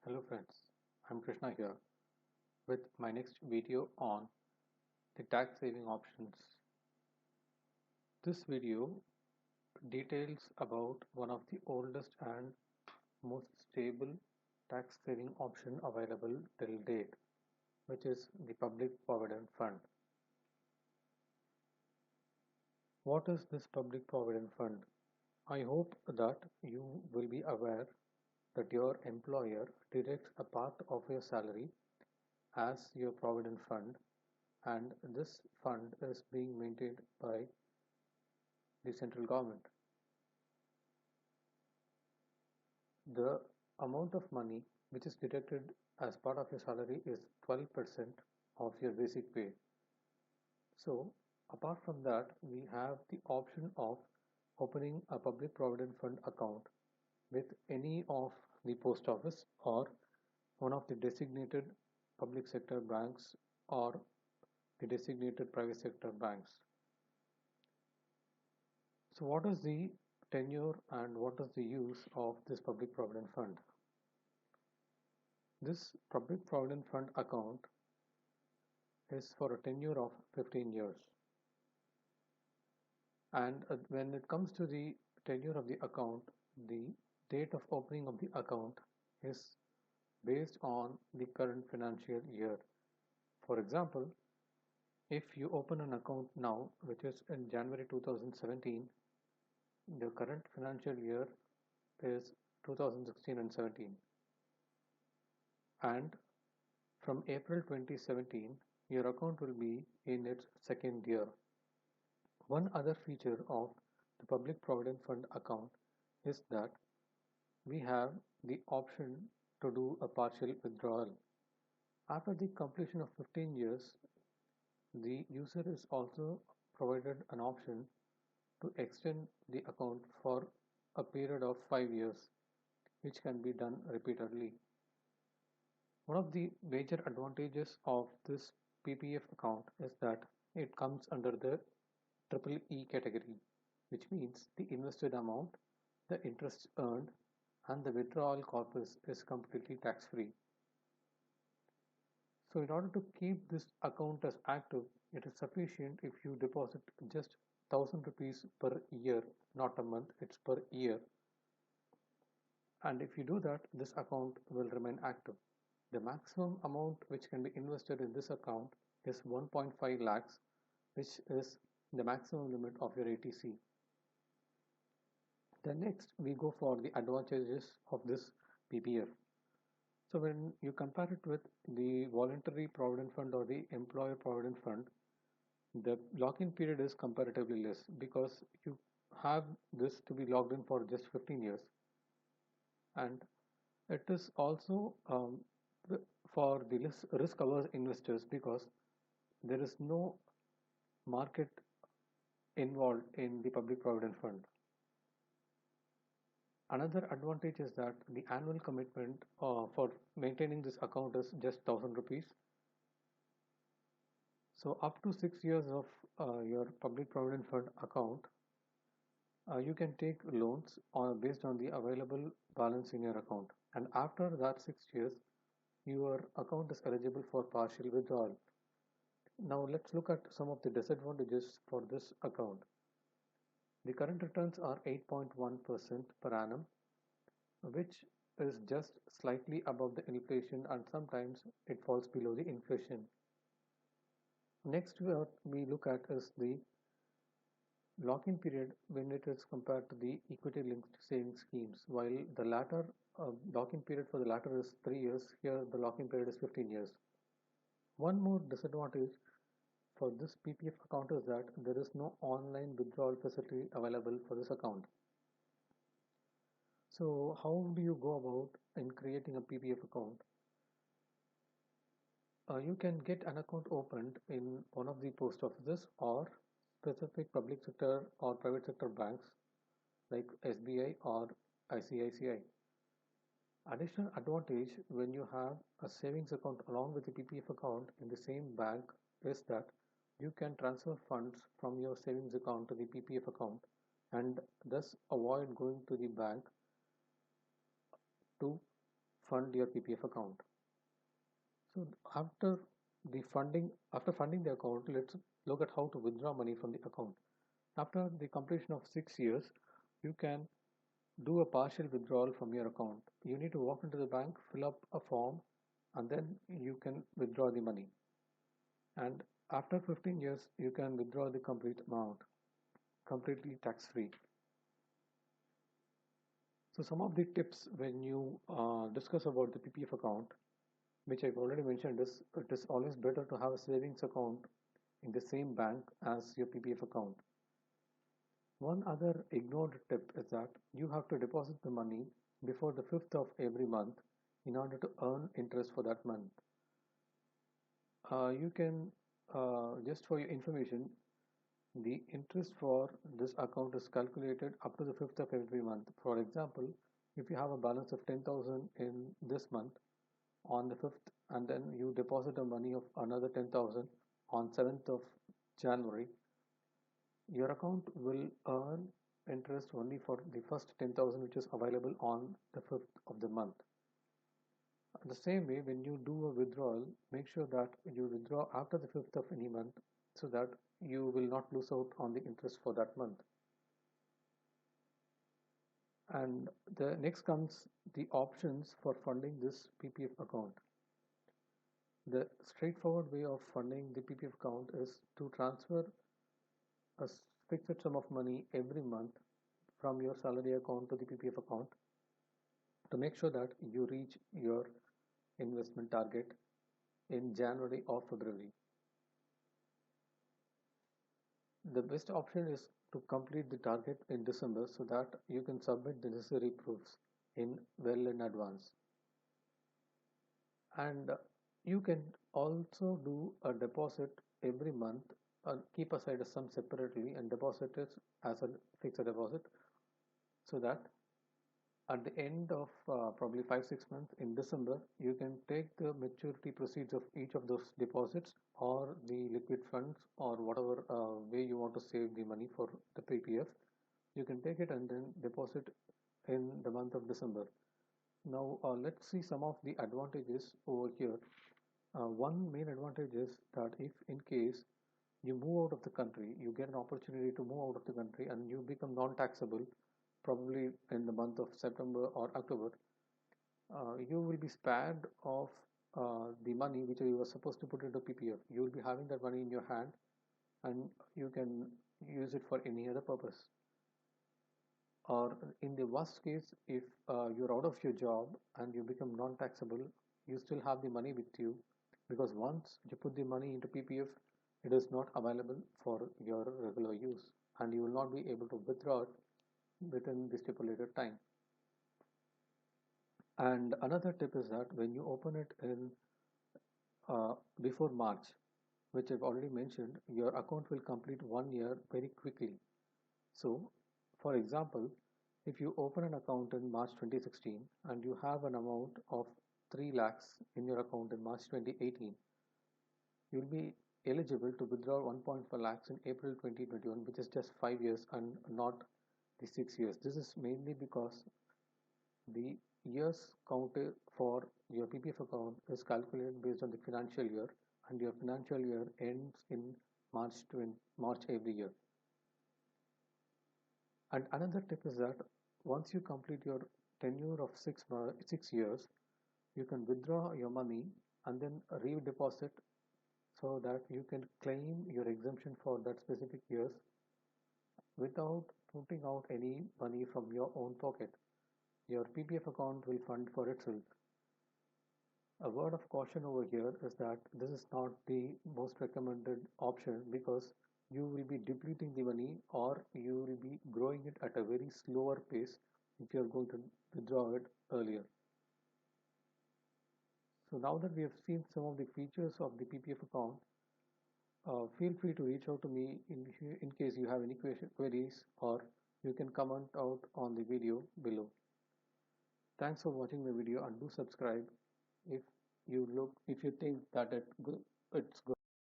Hello friends, I'm Krishna here with my next video on the tax saving options. This video details about one of the oldest and most stable tax saving option available till date, which is the Public Provident Fund. What is this Public Provident Fund? I hope that you will be aware that your employer directs a part of your salary as your provident fund, and this fund is being maintained by the central government. The amount of money which is deducted as part of your salary is 12% of your basic pay. So, apart from that, we have the option of opening a public provident fund account with any of the post office or one of the designated public sector banks or the designated private sector banks. So, what is the tenure and what is the use of this public provident fund? This public provident fund account is for a tenure of 15 years. And when it comes to the tenure of the account, the date of opening of the account is based on the current financial year. For example, if you open an account now, which is in January 2017, the current financial year is 2016 and 17. And from April 2017, your account will be in its second year. One other feature of the Public Provident Fund account is that we have the option to do a partial withdrawal. After the completion of 15 years, the user is also provided an option to extend the account for a period of 5 years, which can be done repeatedly. One of the major advantages of this PPF account is that it comes under the triple E category, which means the invested amount, the interest earned, and the withdrawal corpus is completely tax-free. So in order to keep this account as active, it is sufficient if you deposit just 1000 rupees per year, not a month, it's per year. And if you do that, this account will remain active. The maximum amount which can be invested in this account is 1.5 lakhs, which is the maximum limit of your ATC. Then next we go for the advantages of this PPF. So when you compare it with the voluntary provident fund or the employer provident fund, the lock-in period is comparatively less because you have this to be logged in for just 15 years, and it is also for the less risk-averse investors because there is no market involved in the public provident fund. Another advantage is that the annual commitment for maintaining this account is just 1000 rupees. So up to 6 years of your public provident fund account, you can take loans based on the available balance in your account. And after that 6 years, your account is eligible for partial withdrawal. Now let's look at some of the disadvantages for this account. The current returns are 8.1% per annum, which is just slightly above the inflation, and sometimes it falls below the inflation. Next, what we look at is the lock-in period when it is compared to the equity-linked savings schemes. While the latter lock-in period for the latter is 3 years, here the lock-in period is 15 years. One more disadvantage for this PPF account is that there is no online withdrawal facility available for this account. So how do you go about in creating a PPF account? You can get an account opened in one of the post offices or specific public sector or private sector banks like SBI or ICICI. Additional advantage when you have a savings account along with the PPF account in the same bank is that you can transfer funds from your savings account to the PPF account and thus avoid going to the bank to fund your PPF account. So after funding the account, let's look at how to withdraw money from the account. After the completion of 6 years, you can do a partial withdrawal from your account. You need to walk into the bank, fill up a form, and then you can withdraw the money. And after 15 years, you can withdraw the complete amount, completely tax-free. So some of the tips when you discuss about the PPF account, which I've already mentioned, is it is always better to have a savings account in the same bank as your PPF account. One other ignored tip is that you have to deposit the money before the 5th of every month in order to earn interest for that month. You can, just for your information, the interest for this account is calculated up to the 5th of every month. For example, if you have a balance of 10,000 in this month on the 5th, and then you deposit a money of another 10,000 on 7th of January, your account will earn interest only for the first 10,000 which is available on the 5th of the month. The same way, when you do a withdrawal, make sure that you withdraw after the 5th of any month so that you will not lose out on the interest for that month. And the next comes the options for funding this PPF account. The straightforward way of funding the PPF account is to transfer a fixed sum of money every month from your salary account to the PPF account to make sure that you reach your investment target in January or February. The best option is to complete the target in December so that you can submit the necessary proofs well in advance. And you can also do a deposit every month, keep aside a sum separately and deposit it as a fixed deposit so that at the end of probably 5-6 months in December, you can take the maturity proceeds of each of those deposits or the liquid funds or whatever way you want to save the money for the PPF. You can take it and then deposit in the month of December. Now let's see some of the advantages over here. One main advantage is that if in case you move out of the country, you get an opportunity to move out of the country and you become non-taxable probably in the month of September or October, you will be spared of the money which you were supposed to put into PPF. You will be having that money in your hand and you can use it for any other purpose. Or in the worst case, if you're out of your job and you become non-taxable, you still have the money with you because once you put the money into PPF, it is not available for your regular use and you will not be able to withdraw it within the stipulated time. And another tip is that when you open it in before March, which I've already mentioned, your account will complete 1 year very quickly. So, for example, if you open an account in March 2016 and you have an amount of 3 lakhs in your account in March 2018, you'll be eligible to withdraw 1.4 lakhs in April 2021, which is just 5 years and not the 6 years. This is mainly because the years counted for your PPF account is calculated based on the financial year and your financial year ends in March every year. And another tip is that once you complete your tenure of 6 years, you can withdraw your money and then redeposit so that you can claim your exemption for that specific years without putting out any money from your own pocket. Your PPF account will fund for itself. A word of caution over here is that this is not the most recommended option because you will be depleting the money or you will be growing it at a very slower pace if you are going to withdraw it earlier. So now that we have seen some of the features of the PPF account, feel free to reach out to me in case you have any queries or you can comment out on the video below. Thanks for watching my video and do subscribe if you think that it's good.